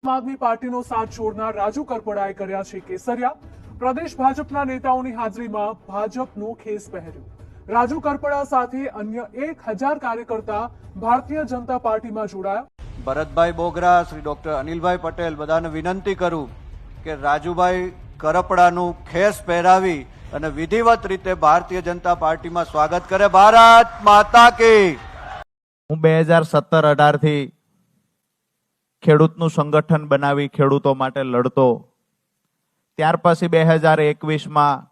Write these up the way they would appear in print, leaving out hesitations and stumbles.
આમ આદમી પાર્ટીનો સાથ છોડનાર રાજુ કરપડાએ કર્યા છે કેસરિયા। પ્રદેશ ભાજપના નેતાઓની હાજરીમાં ભાજપનું ખેસ પહેર્યું। રાજુ કરપડા સાથે અન્ય 1000 કાર્યકર્તા ભારતીય જનતા પાર્ટીમાં જોડાયા। ભરતભાઈ બોગરા, શ્રી ડોક્ટર અનિલભાઈ પટેલ બધાને વિનંતી કરું કે રાજુભાઈ કરપડાનું ખેસ પહેરાવી અને વિધિવત રીતે ભારતીય જનતા પાર્ટીમાં સ્વાગત કરે। ભારત માતા કી। હું 2017-18 થી ખેડૂતનું સંગઠન બનાવી ખેડૂતો માટે લડતો, ત્યાર પછી 2021માં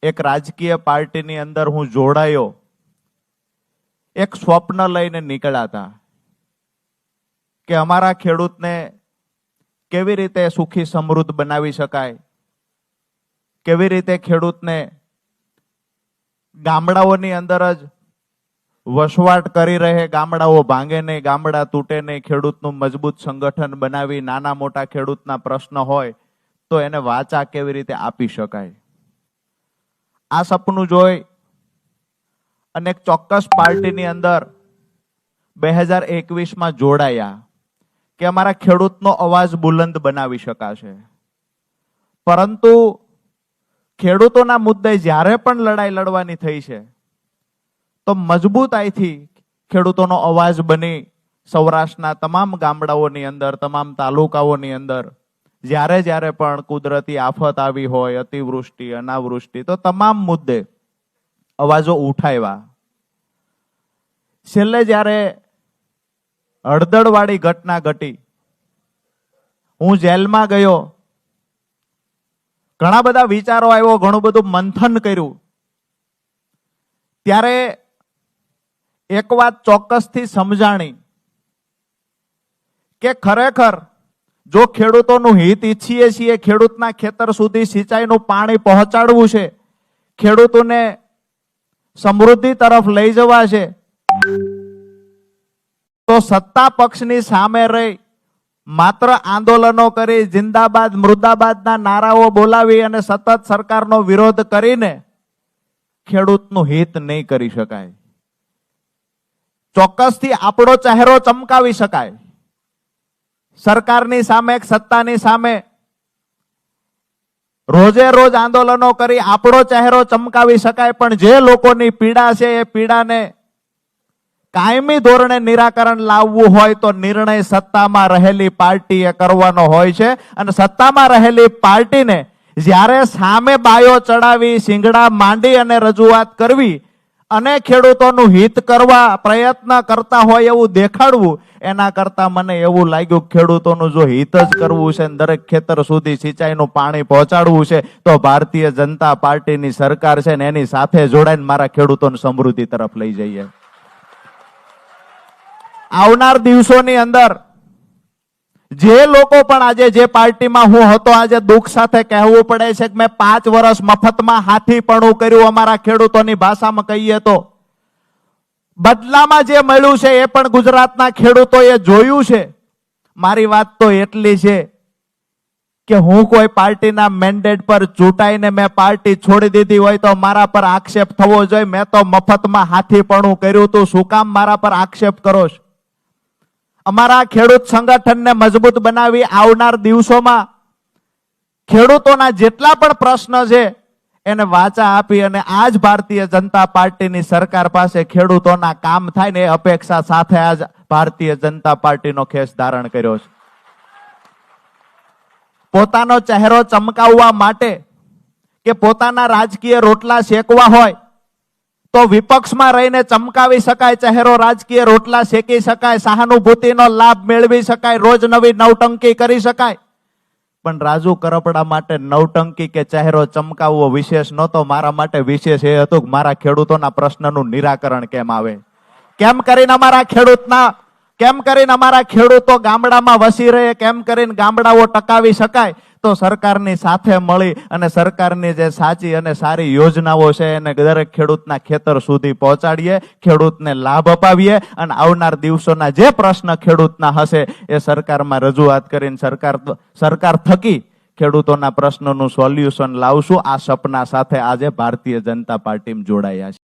એક રાજકીય પાર્ટીની અંદર હું જોડાયો। એક સ્વપ્ન લઈને નીકળ્યા હતા કે અમારા ખેડૂતને કેવી રીતે સુખી સમૃદ્ધ બનાવી શકાય, કેવી રીતે ખેડૂતને ગામડાઓની અંદર જ વસવાટ કરી રહે, ગામડાઓ ભાંગે નહીં, ગામડા તૂટે નહીં, ખેડૂતનું મજબૂત સંગઠન બનાવી નાના મોટા ખેડૂતના પ્રશ્ન હોય તો એને વાચા કેવી રીતે આપી શકાય, આ સપનું જોઈ અને એક ચોક્કસ પાર્ટીની અંદર 2021માં જોડાયા કે અમારા ખેડૂતનો અવાજ બુલંદ બનાવી શકાશે। પરંતુ ખેડૂતોના મુદ્દે જ્યારે પણ લડાઈ લડવાની થઈ છે તો મજબૂતાઈથી ખેડૂતોનો અવાજ બની સૌરાષ્ટ્રના તમામ ગામડાઓની અંદર, તમામ તાલુકાઓની અંદર જ્યારે જ્યારે પણ કુદરતી આફત આવી હોય, અતિવૃષ્ટિ, અનાવૃષ્ટિ, તો તમામ મુદ્દે અવાજો ઉઠાવ્યા। છેલ્લે જ્યારે હળદળવાળી ઘટના ઘટી, હું જેલમાં ગયો, ઘણા બધા વિચારો આવ્યો, ઘણું બધું મંથન કર્યું, ત્યારે એક વાત ચોક્કસથી સમજાણી કે ખરેખર જો ખેડૂતોનું હિત ઈચ્છીએ છીએ, ખેડૂતના ખેતર સુધી સિંચાઈનું પાણી પહોંચાડવું છે, ખેડૂતોને સમૃદ્ધિ તરફ લઈ જવા છે, તો સત્તા પક્ષની સામે રહી માત્ર આંદોલનો કરી, જિંદાબાદ મુર્દાબાદના નારાઓ બોલાવી અને સતત સરકારનો વિરોધ કરીને ખેડૂતનું હિત નહીં કરી શકાય। ચોક્કસથી આપણો ચહેરો ચમકાવી શકાય, સરકારની સામે, સત્તાની સામે રોજે રોજ આંદોલનો કરી આપણો ચહેરો ચમકાવી શકાય, પણ જે લોકોની પીડા છે એ પીડાને કાયમી ધોરણે નિરાકરણ લાવવું હોય તો નિર્ણય સત્તામાં રહેલી પાર્ટીએ કરવાનો હોય છે। અને સત્તામાં રહેલી પાર્ટીને જ્યારે સામે બાયો ચડાવી, સિંગડા માંડી અને રજૂઆત કરવી અને ખેડૂતોનું હિત કરવા પ્રયત્ન કરતા હોય એવું દેખાડવું, એના કરતા મને એવું લાગ્યું ખેડૂતોનું જો હિત જ કરવું છે, દરેક ખેતર સુધી સિંચાઈનું પાણી પહોંચાડવું છે, તો ભારતીય જનતા પાર્ટીની સરકાર છે ને એની સાથે જોડાઈને મારા ખેડૂતોને સમૃદ્ધિ તરફ લઈ જઈએ। આવનાર દિવસોની અંદર જે લોકો પણ આજે જે પાર્ટીમાં હું હતો, આજે દુઃખ સાથે કહેવું પડે છે કે મેં 5 વર્ષ મફતમાં હાથીપણું કર્યું, અમારા ખેડૂતોની ભાષામાં કહીએ તો બદલામાં જે મળ્યું છે એ પણ ગુજરાતના ખેડૂતોએ જોયું છે। મારી વાત તો એટલી છે કે હું કોઈ પાર્ટીના મેન્ડેટ પર ચૂંટાઈને મેં પાર્ટી છોડી દીધી હોય તો મારા પર આક્ષેપ થવો જોઈએ। મેં તો મફતમાં હાથીપણું કર્યું હતું, શું કામ મારા પર આક્ષેપ કરો છો? અમારા ખેડૂત સંગઠનને મજબૂત બનાવી આવનાર દિવસોમાં ખેડૂતોના જેટલા પણ પ્રશ્ન છે એને વાચા આપી અને આજ ભારતીય જનતા પાર્ટીની સરકાર પાસે ખેડૂતોના કામ થાય ને એ અપેક્ષા સાથે આજ ભારતીય જનતા પાર્ટીનો ખેસ ધારણ કર્યો છે। પોતાનો ચહેરો ચમકાવવા માટે કે પોતાના રાજકીય રોટલા શેકવા હોય તો વિપક્ષમાં રહીને ચમકાવી શકાય, ચહેરો રાજકીય રોટલા શેકી શકાય, સહાનુભૂતિનો લાભ મેળવી શકાય, રોજ નવી નવટંકી કરી શકાય, પણ રાજુ કરપડા માટે નવટંકી કે ચહેરો ચમકાવવો વિશેષ નહોતો। મારા માટે વિશેષ એ હતું કે મારા ખેડૂતોના પ્રશ્નનું નિરાકરણ કેમ આવે, કેમ કરીને અમારા ખેડૂતો ગામડામાં વસી રહે, કેમ કરીને ગામડાઓ ટકાવી શકાય। તો સરકારની સાથે મળી અને સરકારની જે સાચી અને સારી યોજનાઓ છે એને દરેક ખેડૂતના ખેતર સુધી પહોંચાડીએ, ખેડૂતને લાભ અપાવીએ અને આવનાર દિવસોના જે પ્રશ્ન ખેડૂતના હશે એ સરકારમાં રજૂઆત કરીને સરકાર થકી ખેડૂતોના પ્રશ્નોનું સોલ્યુશન લાવશું। આ સપના સાથે આજે ભારતીય જનતા પાર્ટીમાં જોડાયા છે।